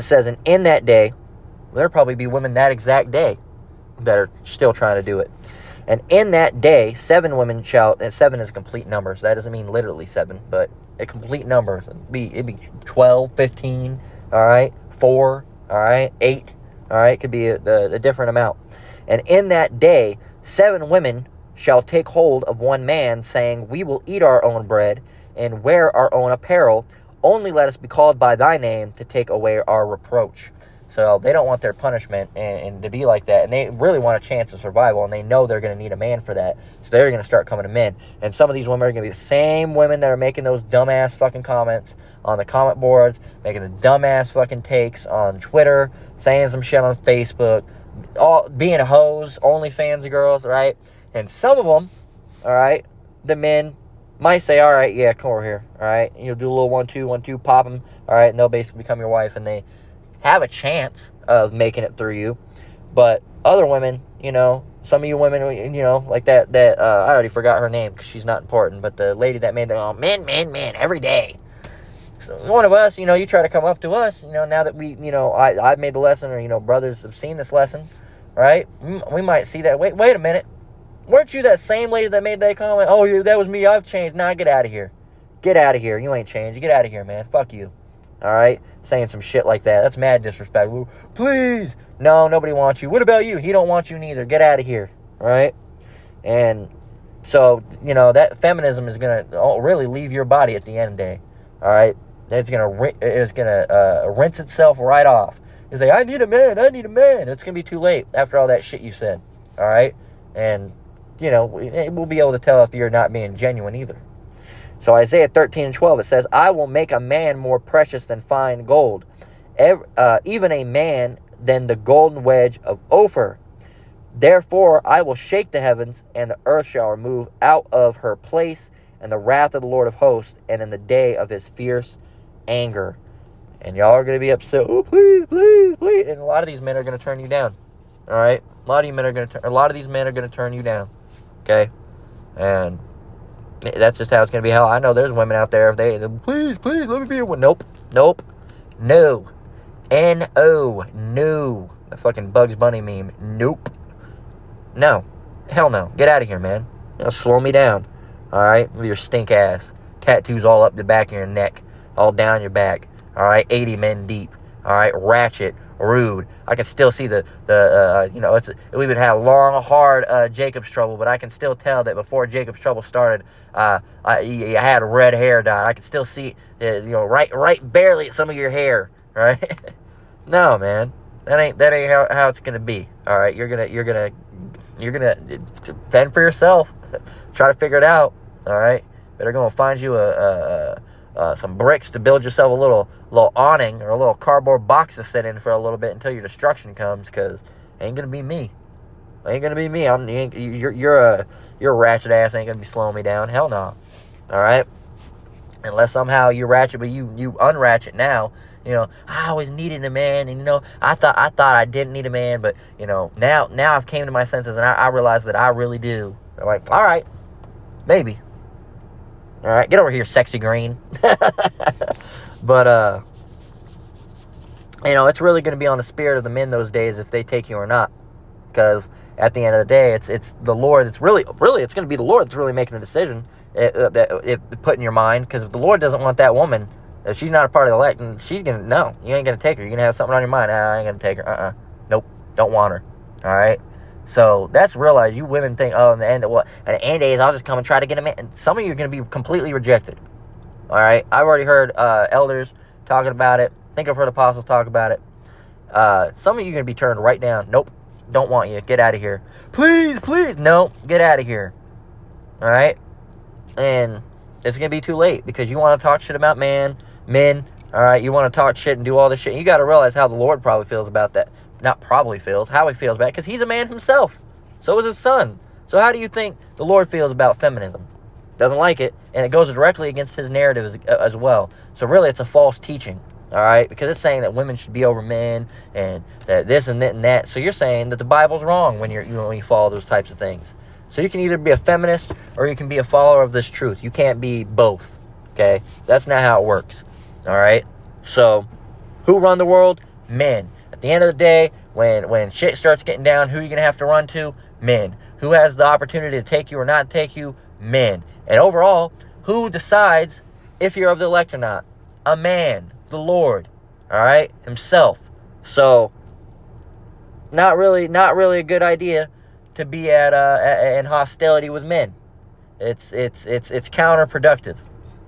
says, and in that day, there'll probably be women that exact day that are still trying to do it. And in that day, 7 women shall, and 7 is a complete number, so that doesn't mean literally 7, but a complete number. It'd be 12, 15, all right, 4, all right, 8, all right, could be a different amount. And in that day, 7 women shall take hold of one man, saying, we will eat our own bread and wear our own apparel. Only let us be called by thy name to take away our reproach. So they don't want their punishment and to be like that. And they really want a chance of survival. And they know they're going to need a man for that. So they're going to start coming to men. And some of these women are going to be the same women that are making those dumbass fucking comments on the comment boards, making the dumbass fucking takes on Twitter, saying some shit on Facebook, all being hoes, OnlyFans girls, right? And some of them, all right, the men might say, all right, yeah, come over here, all right? And you'll do a little 1-2, 1-2, pop them, all right? And they'll basically become your wife. And they have a chance of making it through you. But other women, some of you women, like that I already forgot her name because she's not important, but the lady that made the men every day. So one of us, you try to come up to us, now that we, I've made the lesson, or, brothers have seen this lesson, right? We might see that. Wait a minute. Weren't you that same lady that made that comment? Oh, yeah, that was me. I've changed. Nah, get out of here. Get out of here. You ain't changed. Get out of here, man. Fuck you. All right? Saying some shit like that. That's mad disrespect. Please. No, nobody wants you. What about you? He don't want you neither. Get out of here. All right? And so, that feminism is going to really leave your body at the end of the day. All right? It's going to rinse itself right off. You say, I need a man. It's going to be too late after all that shit you said. All right? And, we'll be able to tell if you're not being genuine either. So Isaiah 13:12, it says, I will make a man more precious than fine gold, even a man than the golden wedge of Ophir. Therefore I will shake the heavens, and the earth shall remove out of her place, and the wrath of the Lord of hosts, and in the day of his fierce anger. And y'all are going to be upset. Oh, please, please, please. And a lot of these men are going to turn you down. All right? A lot of these men are going to turn you down. Okay? And that's just how it's going to be. Hell, I know there's women out there, if they please, let me be a one. Nope. No. N-O. No. The fucking Bugs Bunny meme. Nope. No. Hell no. Get out of here, man. Slow me down. All right? With your stink ass. Tattoos all up the back of your neck. All down your back. All right? 80 men deep. All right? Ratchet. Rude. I can still see we've been having long, hard Jacob's trouble, but I can still tell that before Jacob's trouble started, you had red hair dye. I can still see, right barely some of your hair, right? No, man, that ain't how it's gonna be. All right, you're gonna fend for yourself. Try to figure it out. All right, better go and find you some bricks to build yourself a little awning or a little cardboard box to sit in for a little bit until your destruction comes, because it ain't gonna be me. You're a ratchet ass. Ain't gonna be slowing me down. Hell no. All right. Unless somehow you're ratchet, but you unratchet now. I always needed a man, and I thought I didn't need a man, but now I've came to my senses, and I realize that I really do. They're like, all right, maybe. All right, get over here, sexy green. But, it's really going to be on the spirit of the men those days if they take you or not. Because at the end of the day, it's the Lord. It's really, it's going to be the Lord that's really making the decision if put in your mind. Because if the Lord doesn't want that woman, if she's not a part of the elect, then she's going to, no, you ain't going to take her. You're going to have something on your mind. I ain't going to take her. Nope, don't want her. All right? So that's realize you women think, in the end, at the end days, I'll just come and try to get a man. And some of you are going to be completely rejected. All right? I've already heard elders talking about it. I think I've heard apostles talk about it. Some of you are going to be turned right down. Nope. Don't want you. Get out of here. Please. No. Get out of here. All right? And it's going to be too late because you want to talk shit about men. All right? You want to talk shit and do all this shit. You got to realize how the Lord probably feels about that. Not probably feels, how he feels about it, because he's a man himself. So is his son. So how do you think the Lord feels about feminism? doesn't like it, and it goes directly against his narrative as well. So really, it's a false teaching, all right? Because it's saying that women should be over men, and that this and that and that. So you're saying that the Bible's wrong when you follow those types of things. So you can either be a feminist or you can be a follower of this truth. You can't be both, okay? That's not how it works, all right? So who run the world? Men. At the end of the day, when shit starts getting down, who are you going to have to run to? Men. Who has the opportunity to take you or not take you? Men. And overall, who decides if you're of the elect or not? A man. The Lord. All right? Himself. So, not really a good idea to be in hostility with men. It's counterproductive.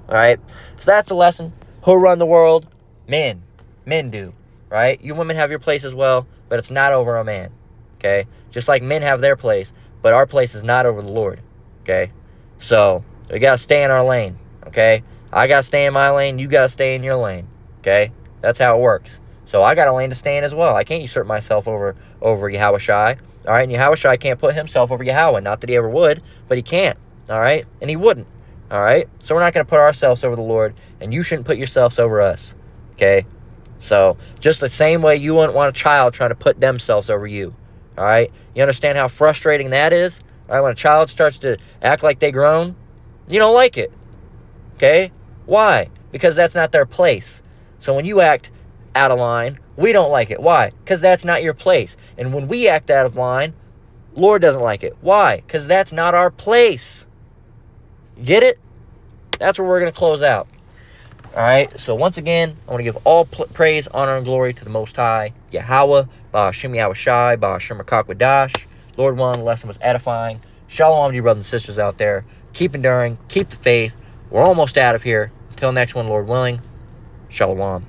All right? So that's a lesson. Who run the world? Men. Men do. Right? You women have your place as well, but it's not over a man. Okay? Just like men have their place, but our place is not over the Lord. Okay? So, we got to stay in our lane. Okay? I got to stay in my lane. You got to stay in your lane. Okay? That's how it works. So, I got a lane to stay in as well. I can't usurp myself over Yahushai. All right? And Yahushai can't put himself over Yahweh. Not that he ever would, but he can't. All right? And he wouldn't. All right? So, we're not going to put ourselves over the Lord, and you shouldn't put yourselves over us. Okay? So, just the same way you wouldn't want a child trying to put themselves over you. All right? You understand how frustrating that is? All right? When a child starts to act like they grown, you don't like it. Okay? Why? Because that's not their place. So when you act out of line, we don't like it. Why? Because that's not your place. And when we act out of line, Lord doesn't like it. Why? Because that's not our place. Get it? That's where we're going to close out. All right, so once again, I want to give all praise, honor, and glory to the Most High, Yahweh, Ba'ashem Yahushai, Ba'ashem Rakakwadash. Lord willing, the lesson was edifying. Shalom to you brothers and sisters out there. Keep enduring, keep the faith. We're almost out of here. Until next one, Lord willing, Shalom.